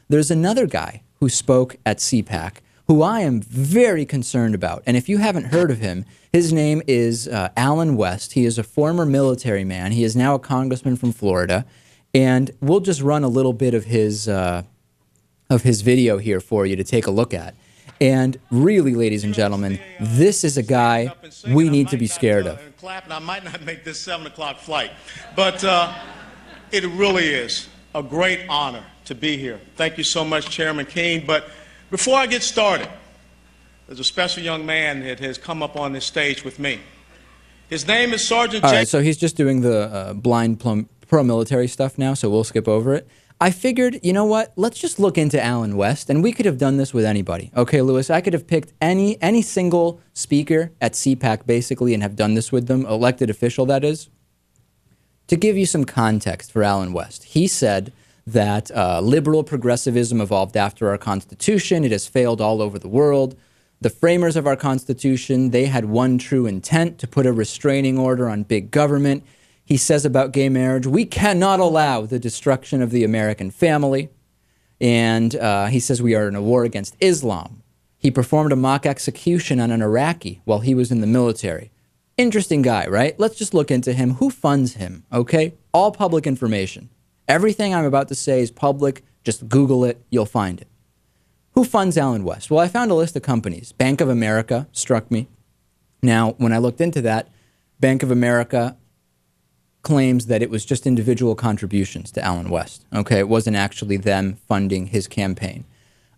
there's another guy who spoke at CPAC who I am very concerned about. And if you haven't heard of him, his name is Alan West. He is a former military man. He is now a congressman from Florida. And we'll just run a little bit of his video here for you to take a look at. And really, ladies and gentlemen, this is a guy we need to be scared of. I might not make this 7 o'clock flight, but it really is a great honor to be here. Thank you so much, Chairman Keene. But before I get started, there's a special young man that has come up on this stage with me. His name is Sergeant All right, so he's just doing the blind pro-military stuff now, so we'll skip over it. I figured, you know what, let's just look into Alan West, and we could have done this with anybody. Okay, Lewis, I could have picked any single speaker at CPAC, basically, and have done this with them, elected official, that is. To give you some context for Alan West, he said that liberal progressivism evolved after our Constitution. It has failed all over the world. The framers of our Constitution, they had one true intent, to put a restraining order on big government. He says about gay marriage, we cannot allow the destruction of the American family. And he says we are in a war against Islam. He performed a mock execution on an Iraqi while he was in the military. Interesting guy, right? Let's just look into him. Who funds him, okay? All public information. Everything I'm about to say is public. Just Google it. You'll find it. Who funds Alan West? Well, I found a list of companies. Bank of America struck me. Now, when I looked into that, Bank of America claims that it was just individual contributions to Alan West. Okay, it wasn't actually them funding his campaign.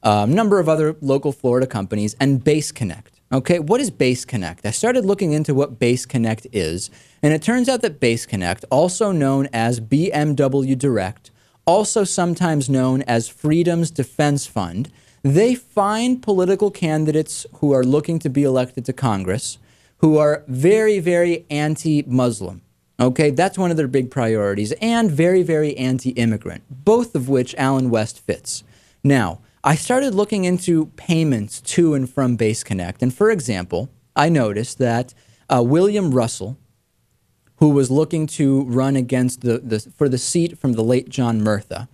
A number of other local Florida companies, and Base Connect. Okay, what is Base Connect? I started looking into what Base Connect is, and it turns out that Base Connect, also known as BMW Direct, also sometimes known as Freedom's Defense Fund, they find political candidates who are looking to be elected to Congress who are very, very anti-Muslim. Okay, that's one of their big priorities, and very, very anti-immigrant, both of which Alan West fits. Now, I started looking into payments to and from Base Connect, and for example, I noticed that William Russell, who was looking to run against for the seat from the late John Murtha,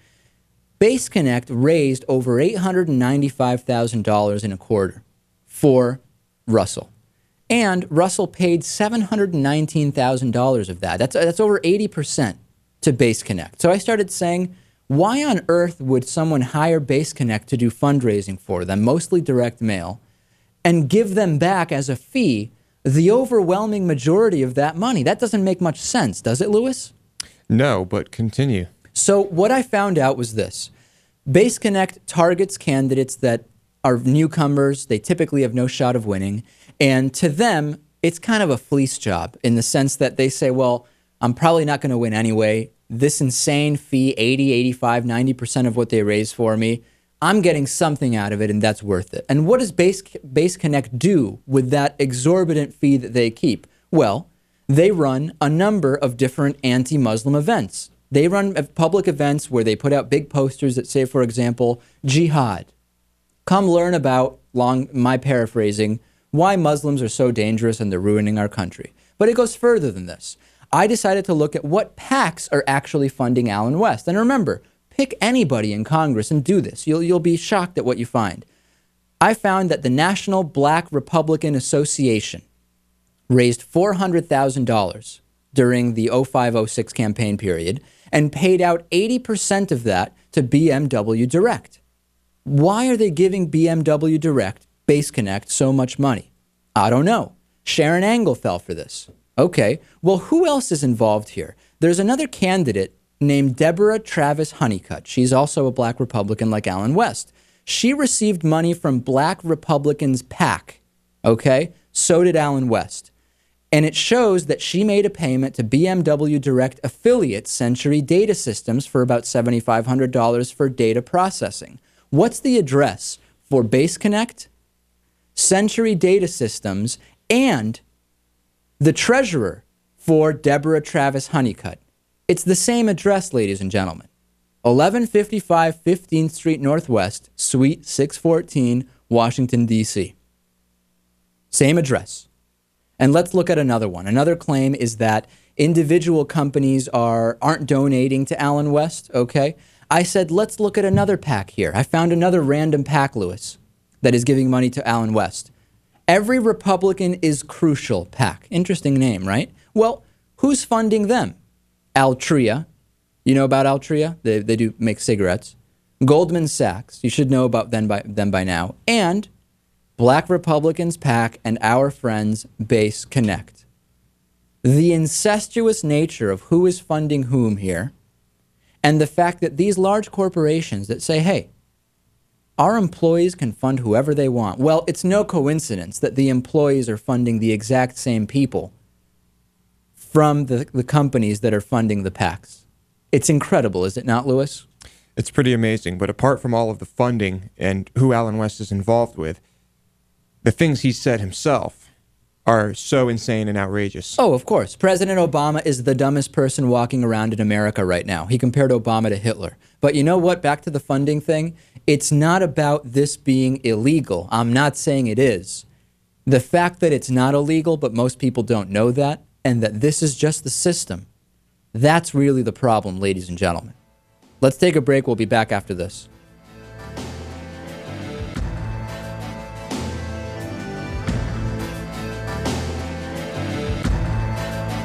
Base Connect raised over $895,000 in a quarter for Russell. And Russell paid $719,000 of that. That's over 80% to Base Connect. So I started saying, why on earth would someone hire Base Connect to do fundraising for them, mostly direct mail, and give them back as a fee the overwhelming majority of that money? That doesn't make much sense, does it, Lewis? No, but continue. So what I found out was this. Base Connect targets candidates that are newcomers. They typically have no shot of winning. And to them, it's kind of a fleece job in the sense that they say, well, I'm probably not going to win anyway. This insane fee, 80, 85, 90% of what they raise for me, I'm getting something out of it, and that's worth it. And what does Base Connect do with that exorbitant fee that they keep? Well, they run a number of different anti-Muslim events. They run public events where they put out big posters that say, for example, jihad. Come learn about, my paraphrasing, why Muslims are so dangerous and they're ruining our country. But it goes further than this. I decided to look at what PACs are actually funding Alan West. And remember, pick anybody in Congress and do this. You'll be shocked at what you find. I found that the National Black Republican Association raised $400,000 during the 05-06 campaign period and paid out 80% of that to BMW Direct. Why are they giving BMW Direct, Base Connect, so much money? I don't know. Sharon Angle fell for this. Okay, well, who else is involved here? There's another candidate named Deborah Travis Honeycutt. She's also a black Republican like Alan West. She received money from Black Republicans PAC. Okay, so did Alan West. And it shows that she made a payment to BMW Direct affiliate Century Data Systems for about $7,500 for data processing. What's the address for Base Connect, Century Data Systems, and the treasurer for Deborah Travis Honeycutt? It's the same address, ladies and gentlemen. 1155 15th Street Northwest, Suite 614, Washington, D.C. Same address. And let's look at another one. Another claim is that individual companies aren't donating to Alan West, okay? I said, let's look at another PAC here. I found another random PAC, Lewis, that is giving money to Allen West. Every Republican is Crucial PAC. Interesting name, right? Well, who's funding them? Altria. You know about Altria? They do make cigarettes. Goldman Sachs. You should know about them by now. And Black Republicans PAC and our friends Base Connect. The incestuous nature of who is funding whom here, and the fact that these large corporations that say, hey, our employees can fund whoever they want. Well, it's no coincidence that the employees are funding the exact same people from the companies that are funding the PACs. It's incredible, is it not, Lewis? It's pretty amazing. But apart from all of the funding and who Allen West is involved with, the things he said himself are so insane and outrageous. Oh, of course. President Obama is the dumbest person walking around in America right now. He compared Obama to Hitler. But you know what? Back to the funding thing. It's not about this being illegal. I'm not saying it is. The fact that it's not illegal, but most people don't know that, and that this is just the system, that's really the problem, ladies and gentlemen. Let's take a break. We'll be back after this.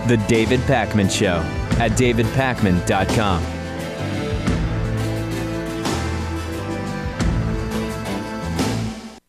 The David Pakman Show at davidpakman.com.